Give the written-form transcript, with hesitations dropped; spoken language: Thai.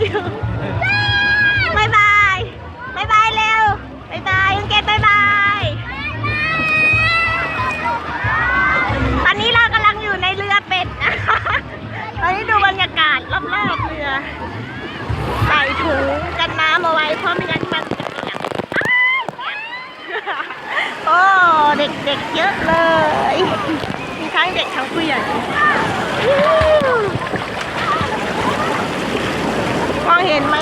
อยู่บายบายบายบายเร็วบายบายยังเกตบายบายตอนนี้เรากำลังอยู่ในเรือเป็ดนะคะตอนนี้ดูบรรยากาศรอบๆเรือใส่ถุงกันน้ำเอาไว้เพราะไม่งั้นมันจะเปียกโอ้เด็กๆเยอะเลยมีทั้งเด็กทั้งผู้ใหญ่มองเห็นไหม